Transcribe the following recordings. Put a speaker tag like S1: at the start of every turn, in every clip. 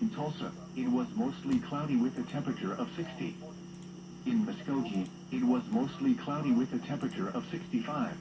S1: In Tulsa, it was mostly cloudy with a temperature of 60. In Muskogee, it was mostly cloudy with a temperature of 65.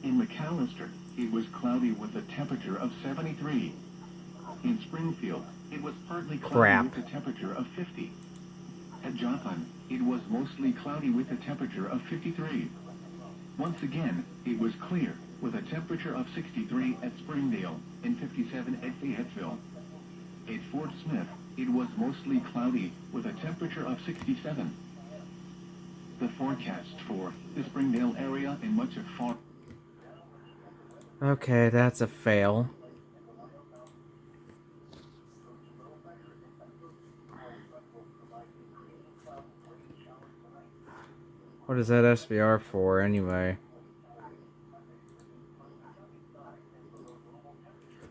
S1: In McAllister, it was cloudy with a temperature of 73. In Springfield, it was partly cloudy
S2: Crap.
S1: with a temperature of 50. At Joplin, it was mostly cloudy with a temperature of 53. Once again, it was clear, with a temperature of 63 at Springdale and 57 at Fayetteville. At Fort Smith, it was mostly cloudy with a temperature of 67. The forecast for the Springdale area and much of far...
S2: Okay, that's a fail. What is that SBR for, anyway?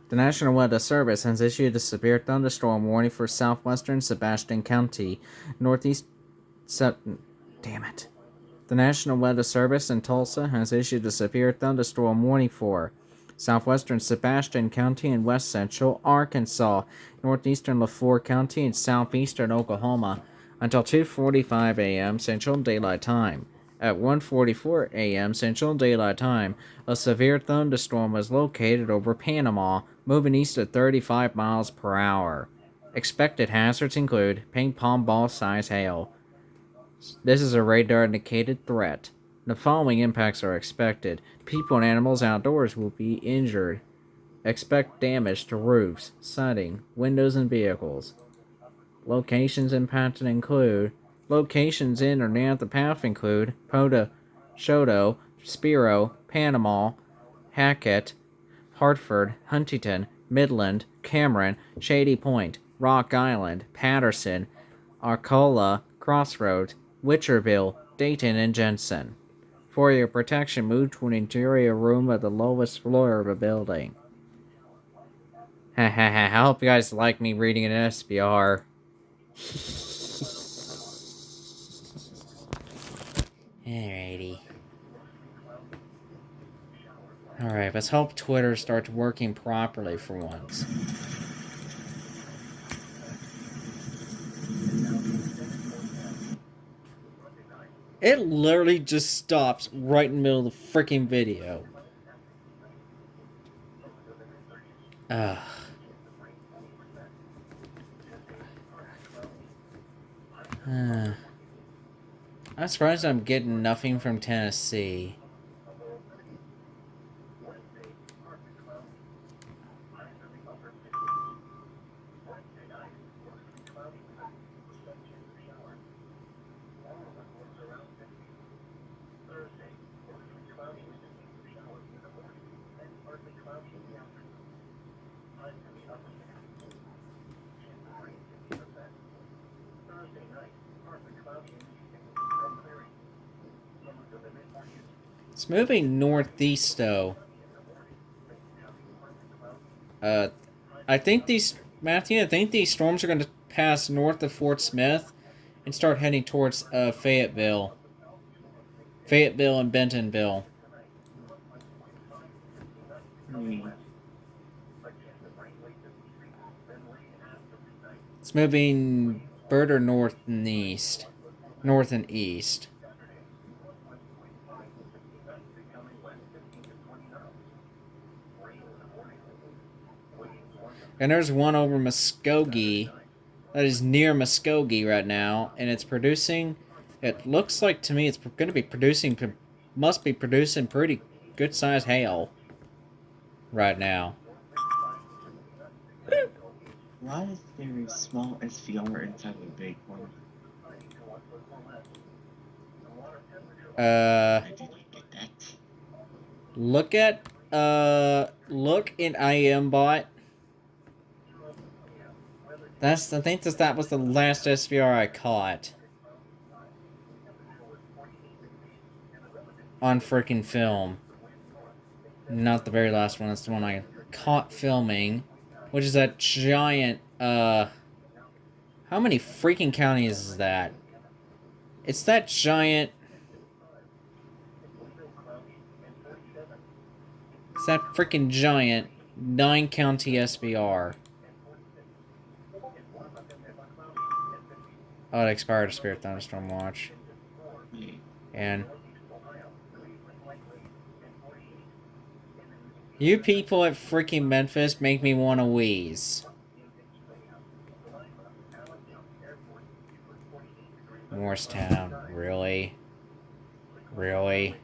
S2: The National Weather Service has issued a severe thunderstorm warning for southwestern Sebastian County, northeast... Damn it. The National Weather Service in Tulsa has issued a severe thunderstorm warning for southwestern Sebastian County and west central Arkansas, northeastern LaFleur County, and southeastern Oklahoma until 2:45 a.m. Central Daylight Time. At 1:44 a.m. Central Daylight Time, a severe thunderstorm was located over Panama, moving east at 35 miles per hour. Expected hazards include ping pong ball size hail. This is a radar-indicated threat. The following impacts are expected. People and animals outdoors will be injured. Expect damage to roofs, siding, windows, and vehicles. Locations impacted include... Locations in or near the path include Poda, Shoto, Spiro, Panama, Hackett, Hartford, Huntington, Midland, Cameron, Shady Point, Rock Island, Patterson, Arcola, Crossroads, Witcherville, Dayton, and Jensen. For your protection, move to an interior room at the lowest floor of the building. I hope you guys like me reading an SBR. Alrighty. Alright, let's hope Twitter starts working properly for once. It literally just stops right in the middle of the freaking video. Ugh. I'm surprised I'm getting nothing from Tennessee. It's moving northeast, though. I think these... Matthew, I think these storms are going to pass north of Fort Smith and start heading towards Fayetteville. Fayetteville and Bentonville. It's moving further north and east. North and east. And there's one over Muskogee. That is near Muskogee right now. And it's producing... It looks like to me it's going to be producing... Must be producing pretty good size hail. Right now.
S3: Why is there a small SVR inside of a big one? I did not get that.
S2: Look in IMBot. I think that was the last SVR I caught. On freaking film. Not the very last one, that's the one I caught filming. Which is that giant, how many freaking counties is that? It's that giant... It's that freaking giant 9-county SBR. Oh, it expired. Spirit Thunderstorm watch.
S3: Yeah.
S2: And you people at freaking Memphis make me want to wheeze. Morristown, really? Really?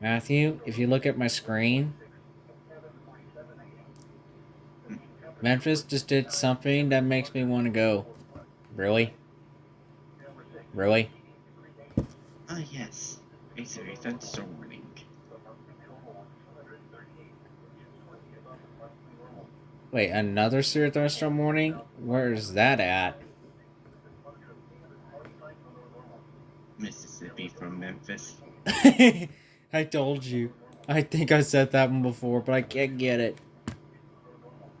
S2: Matthew, if you look at my screen, Memphis just did something that makes me want to go. Really? Really?
S3: Ah, yes. A severe thunderstorm warning.
S2: Wait, another severe thunderstorm warning? Where's that at?
S3: Mississippi from Memphis.
S2: I told you. I think I said that one before, but I can't get it.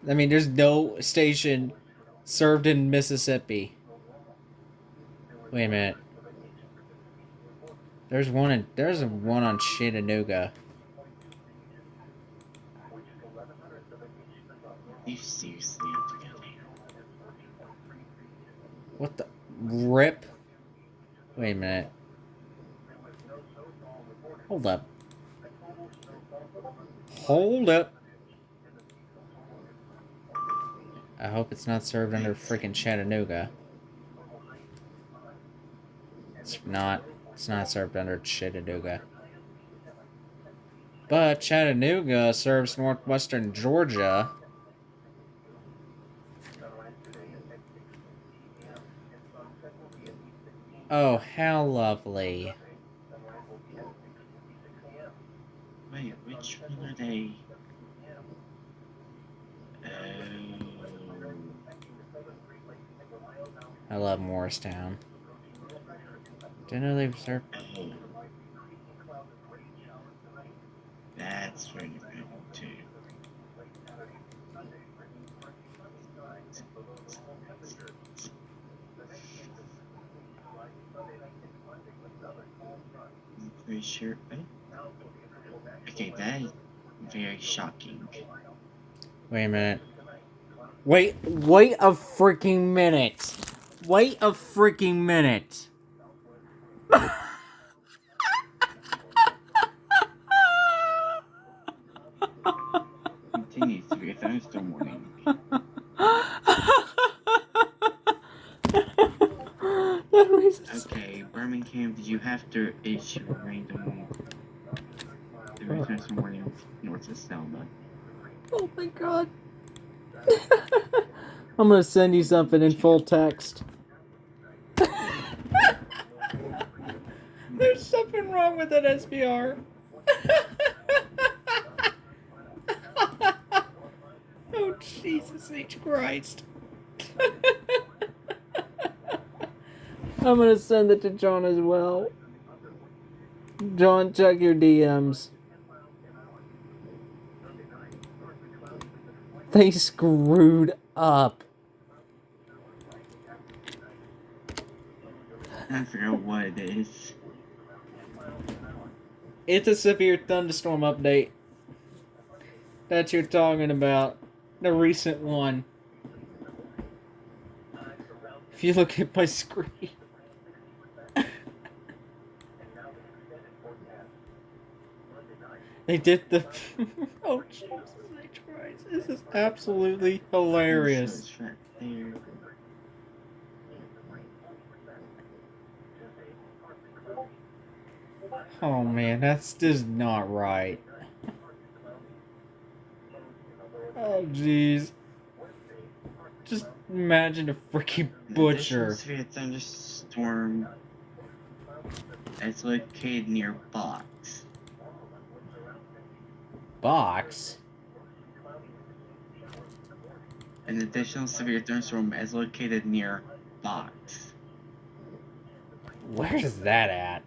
S2: I mean, there's no station served in Mississippi. Wait a minute. There's one on Chattanooga.
S3: You seriously have to go there?
S2: What the rip? Wait a minute. Hold up. Hold up. I hope it's not served under freaking Chattanooga. It's not served under Chattanooga. But Chattanooga serves northwestern Georgia. Oh, how lovely.
S3: Wait, which one are they? Oh.
S2: I love Morristown. Didn't know they served.
S3: Oh. That's where you're going to. I'm pretty sure. Oh. Okay, that is very shocking.
S2: Wait a minute. Wait a freaking minute. Wait a freaking minute.
S3: Continues to be a thunderstorm warning. Okay, Birmingham, did you have to issue a random thunderstorm warning north of Selma?
S2: Oh my god. I'm gonna send you something in full text. There's something wrong with that SBR. Oh, Jesus H. Christ. I'm gonna send it to John as well. John, check your DMs. They screwed up.
S3: I forgot what it is.
S2: It's a severe thunderstorm update that you're talking about. The recent one. If you look at my screen. They did the... Oh, Jesus H. Christ. This is absolutely hilarious.
S3: Right there.
S2: Oh, man. That's just not right. Oh, jeez. Just imagine a freaking butcher.
S3: Additional severe thunderstorm is located near Box.
S2: Box?
S3: An additional severe thunderstorm is located near Box.
S2: Where is that at?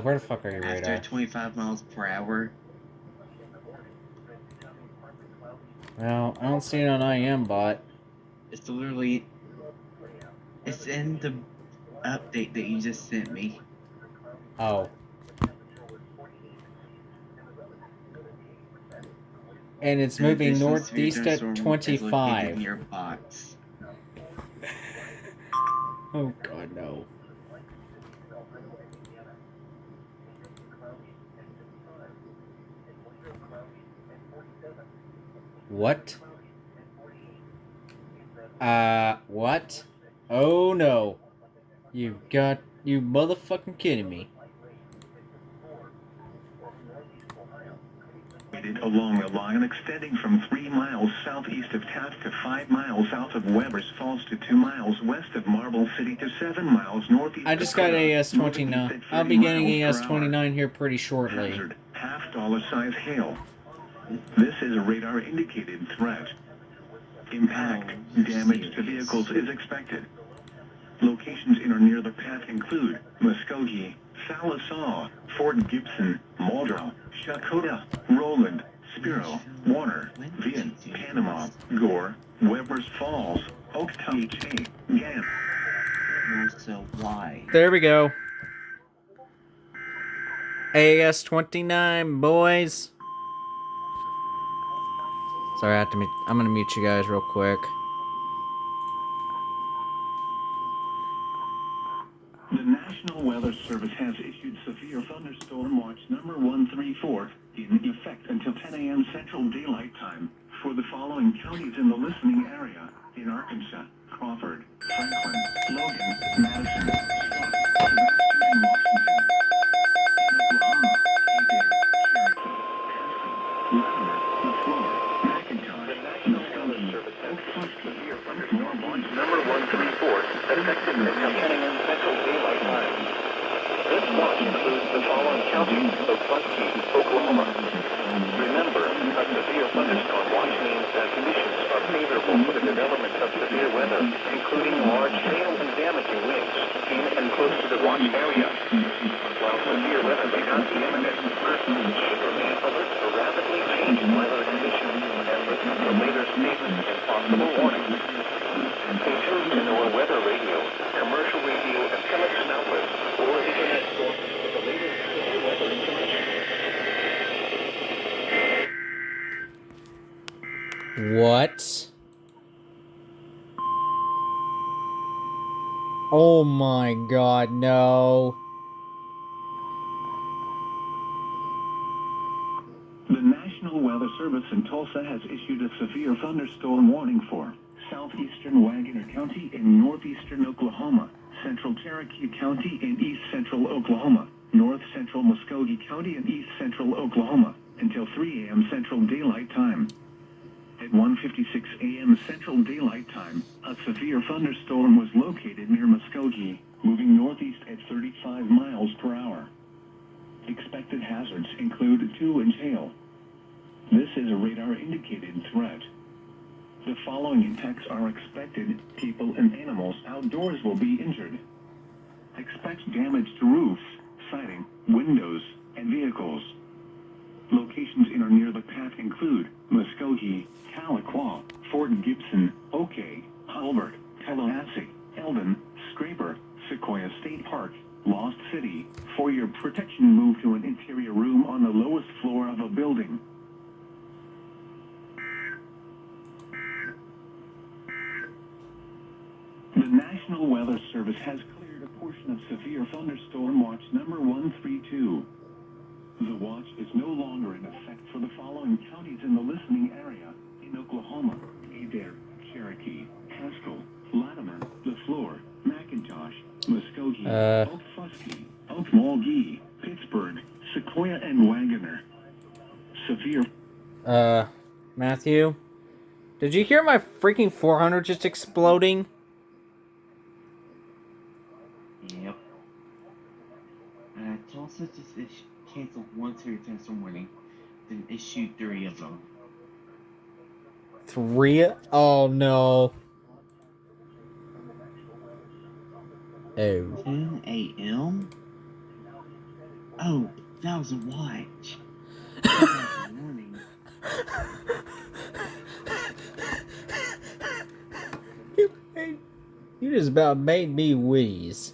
S2: Where the fuck are you,
S3: After
S2: radar?
S3: 25 miles per hour.
S2: Well, I don't see it on IM bot.
S3: It's literally... It's in the update that you just sent me.
S2: Oh. And it's
S3: An
S2: moving
S3: additional severe
S2: northeast at
S3: thunderstorm is located
S2: 25.
S3: near Fox.
S2: Oh god, no. What? What? Oh no. You motherfucking kidding me.
S1: Along a line extending from 3 miles southeast of Taft to 5 miles south of Weber's Falls to 2 miles west of Marble City to 7 miles northeast
S2: I just
S1: of
S2: got
S1: Coda,
S2: EAS29. I'll be getting EAS29 here pretty shortly.
S1: Hazard, half-dollar size hail. This is a radar-indicated threat. Impact, damage to vehicles is expected. Locations in or near the path include Muskogee, Salisaw, Fort Gibson, Muldrow, Shakota, Roland, Spiro, Warner, Vian, Panama, Gore, Weber's Falls, Oktah, Gann.
S3: So why?
S2: There we go. AS29, boys. Sorry, I'm gonna mute you guys real quick.
S1: The National Weather Service has issued severe thunderstorm watch number 134 in effect until 10 a.m. Central Daylight Time for the following counties in the listening area in Arkansas: Crawford, Franklin, Logan, Madison, Scott, Sebastian, and Washington. In Oklahoma, Adair, Cherokee, Haskell, Latimer, LaFleur, McIntosh, Muskogee, Oak severe thunderstorm watch number 134 effective until 10 a.m. Central Daylight Time. This watch includes the following counties of Buskey, Oklahoma. Remember, a severe thunderstorm watch means that conditions are favorable for the development of severe weather, including large hail and damaging winds in and close to the watch area. While severe weather may not be imminent, persons should remain alert to rapidly changing weather conditions and listen for later statements and possible warnings. Stay tuned to NOAA weather radio, commercial radio, and television outlets, or internet sources for the latest severe weather information.
S2: What? Oh my god, no.
S1: The National Weather Service in Tulsa has issued a severe thunderstorm warning for southeastern Wagner County in northeastern Oklahoma, central Cherokee County in east central Oklahoma, north central Muskogee County in east central Oklahoma, until 3 a.m. Central Daylight Time. At 1:56 a.m. Central Daylight Time, a severe thunderstorm was located near Muskogee, moving northeast at 35 miles per hour. Expected hazards include 2-inch hail. This is a radar-indicated threat. The following impacts are expected. People and animals outdoors will be injured. Expect damage to roofs, siding, windows, and vehicles. Locations in or near the path include Muskogee, Tahlequah, Fort Gibson, Oakay, Hulbert, Tallahassee, Eldon, Scraper, Sequoia State Park, Lost City. For your protection, move to an interior room on the lowest floor of a building. The National Weather Service has cleared a portion of severe thunderstorm watch number 132. The watch is no longer in effect for the following counties in the listening area in Oklahoma: Adair, Cherokee, Haskell, Latimer, LaFleur, McIntosh, Muskogee, Okfuskee, Okmulgee, Pittsburgh, Sequoia, and Wagner. Severe.
S2: Matthew? Did you hear my freaking 400 just exploding?
S3: Yep. Tulsa just canceled one severe thunderstorm warning, then issued 3 of them.
S2: 3? Oh no. Oh.
S3: 10 a.m.? Oh, that was a watch. That was a warning.
S2: You just about made me wheeze.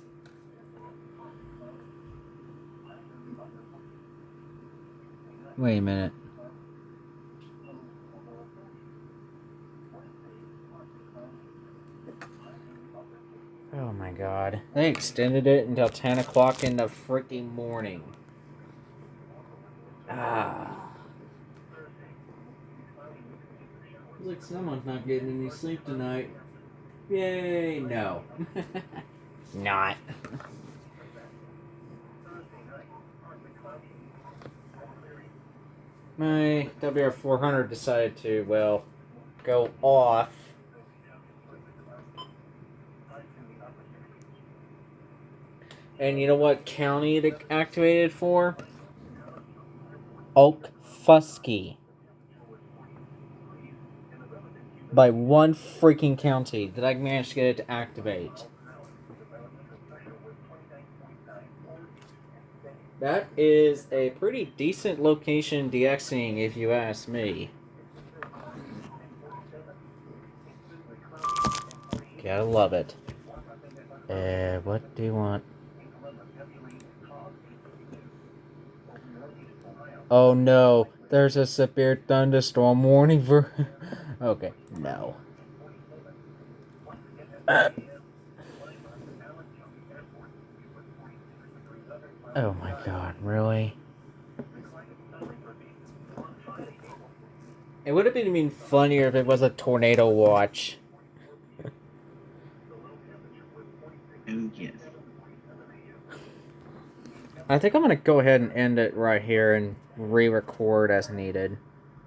S2: Wait a minute. Oh my god. They extended it until 10 o'clock in the freaking morning. Ah. Looks like someone's not getting any sleep tonight. Yay, no. Not. My WR400 decided to, well, go off. And you know what county it activated for? Okfuskee. By one freaking county did I manage to get it to activate. That is a pretty decent location DXing if you ask me. Gotta love it. What do you want? Oh no, there's a severe thunderstorm warning for... Okay, no. Oh my god, really? It would have been funnier if it was a tornado watch.
S3: Oh, yes.
S2: I think I'm gonna go ahead and end it right here and re-record as needed.